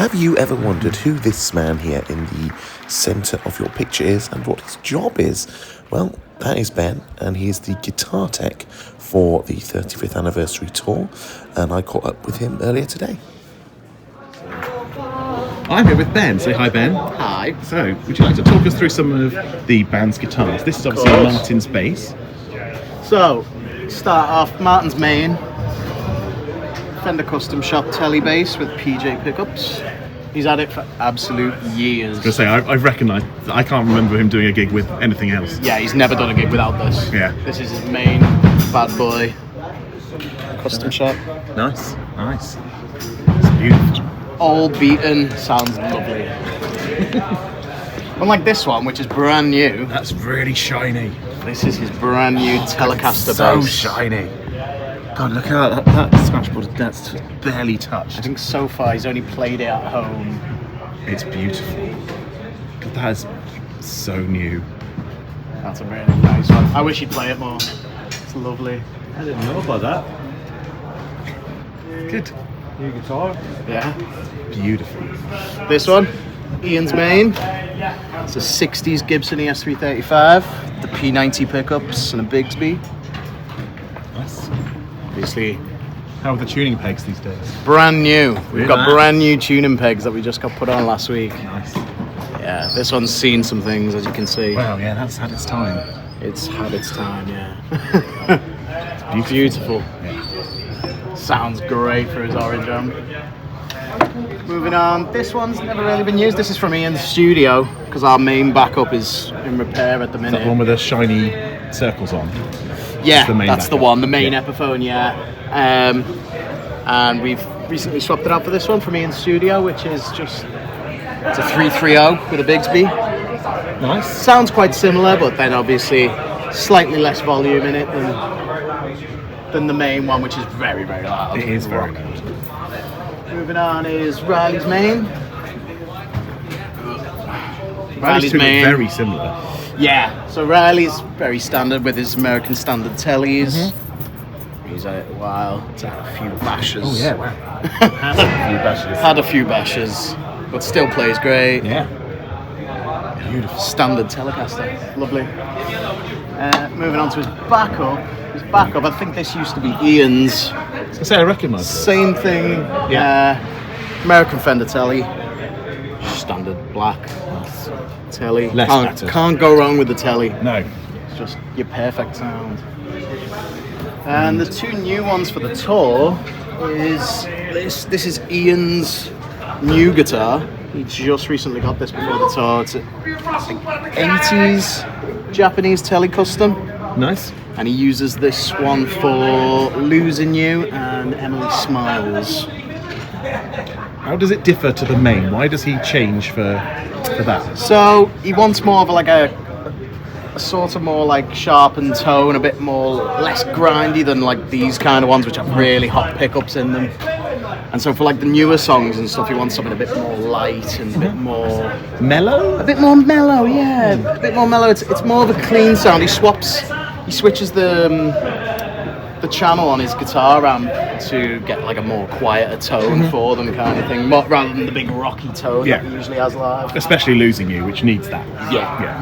Have you ever wondered who this man here in the centre of your picture is and what his job is? Well, that is Ben, and he is the guitar tech for the 35th anniversary tour, and I caught up with him earlier today. I'm here with Ben. Say hi, Ben. Hi. So, would you like to talk us through some of the band's guitars? This is obviously Martin's bass. So, start off Martin's main Fender Custom Shop Telly bass with PJ pickups. He's had it for absolute years. I was going to say, I've recognised, I can't remember him doing a gig with anything else. Yeah, he's never done a gig without this. Yeah. This is his main bad boy Custom Shop. Nice. It's beautiful. All beaten, sounds lovely. Unlike this one, which is brand new. That's really shiny. This is his brand new Telecaster So bass. shiny. God, look at that smashboard. That's barely I touched. think so far he's only played it at home. It's beautiful. God, that is so new. That's a really nice one. I wish he'd play it more. It's lovely. I didn't know about that. Good. New guitar. Yeah. Beautiful. This one, Ian's main. It's a 60s Gibson ES335, the P90 pickups and a Bigsby. Nice. Obviously, How are the tuning pegs these days? brand new. We've got Really? brand new tuning pegs that we just got put on last week. Nice. Yeah, this one's seen some things, as you can see. Wow, yeah, that's had its time. It's had its time, yeah. It's beautiful. Sounds great for his Origin. Moving on, this one's never really been used. This is from Ian's studio because our main backup is in repair at the Is minute. that the one with the shiny circles on? Yeah, the main that's the backup. one, the main Yeah. Epiphone, yeah. And we've recently swapped it out for this one from Ian's studio, which is just, it's a 330 with a Bigsby. Nice. Sounds quite similar, but then obviously slightly less volume in it than the main one, which is very, very loud. It is very loud. Moving on is Riley's main. Riley's two look very similar. Yeah, so Riley's very standard with his American Standard tellies. Mm-hmm. He's had it a while. He's had a few bashes. Oh yeah, wow. Had a few bashes, but still plays great. Yeah. Beautiful. Standard Telecaster. Lovely. Moving on to his backup. I think this used to be Ian's. I was gonna say I recognise it. Same thing. Yeah. American Fender telly. Standard black telly. Less battered. Can't go wrong with the telly. No. It's just your perfect sound. And the two new ones for the tour is this. This is Ian's new guitar. He just recently got this before the tour. It's a 80s Japanese telly custom. Nice. And he uses this one for Losing You and Emily Smiles. How does it differ to the main? Why does he change for that? So he wants more of like a sort of more like sharpened tone, a bit more less grindy than like these kind of ones which have really hot pickups in them. And so for like the newer songs and stuff, he wants something a bit more light and a bit more Mellow? A bit more mellow, yeah. A bit more mellow. It's more of a clean sound. He switches the channel on his guitar amp to get like a more quieter tone for them, kind of thing, rather than the big rocky tone that he usually has live. Especially Losing You, which needs that. Yeah,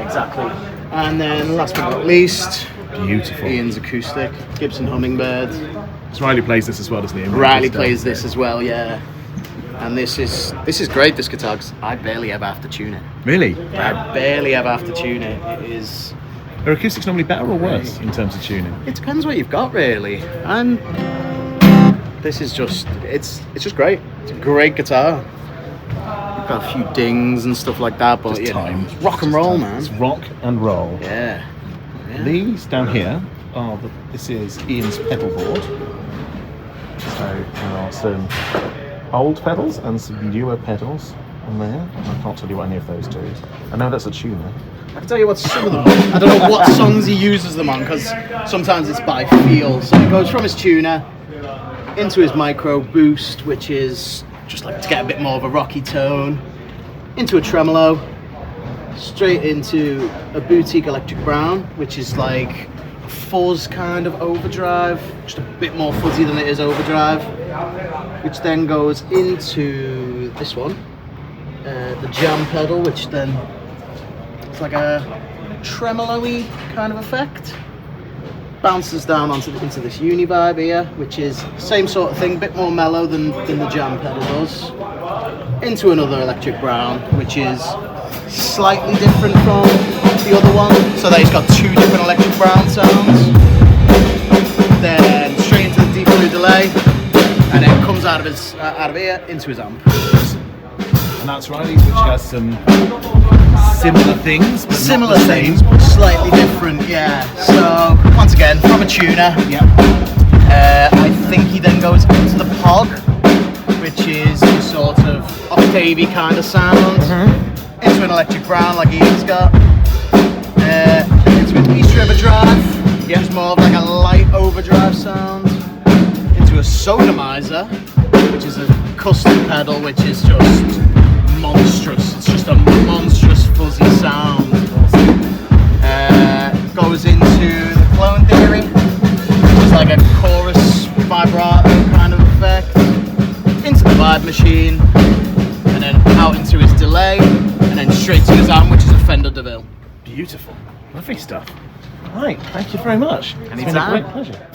exactly. And then last but not least, Beautiful. Ian's acoustic Gibson Hummingbird. So Riley plays this as well, doesn't he? Riley plays this as well, yeah. And this is great, this guitar, 'cause I barely ever have to tune it. Really? I barely ever have to tune it. It is. Are acoustics normally better or worse in terms of tuning? It depends what you've got, really. And this is just, it's just great. It's a great guitar. Got a few dings and stuff like that, but Just time. it's rock and roll, man. It's rock and roll. Yeah. These down here are this is Ian's pedalboard. So there are some old pedals and some newer pedals on there. I can't tell you what any of those do. I know that's a tuner. I can tell you what some of them. I don't know what songs he uses them on because sometimes it's by feel. So it goes from his tuner into his micro boost, which is just like to get a bit more of a rocky tone, into a tremolo, straight into a boutique electric brown, which is like fuzz kind of overdrive, just a bit more fuzzy than it is overdrive, which then goes into this one, the jam pedal, which then it's like a tremolo-y kind of effect. Bounces down into this uni vibe here, which is same sort of thing, bit more mellow than the jam pedal does. Into another electric brown, which is slightly different from the other one, so that he's got two different electric brown sounds. Then straight into the deep blue delay, and then comes out of here into his amp. And that's Riley's, which has some similar things, but Similar not the same. things, but slightly different, yeah. So once again, from a tuner. Yep. I think he then goes into the pog, which is a sort of octavey kind of sound. Into an electric brown like Ian's got. Into an East River drive, which is more of like a light overdrive sound. Into a sodomizer, which is a custom pedal, which is just monstrous. It's just a monstrous fuzzy sound. Goes into the clone theory, which is like a chorus vibrato kind of effect. Into the vibe machine, and then out into his delay, and then straight to his amp, which is a Fender DeVille. Beautiful. Lovely stuff. Right, thank you very much. It's been a Anytime. great pleasure.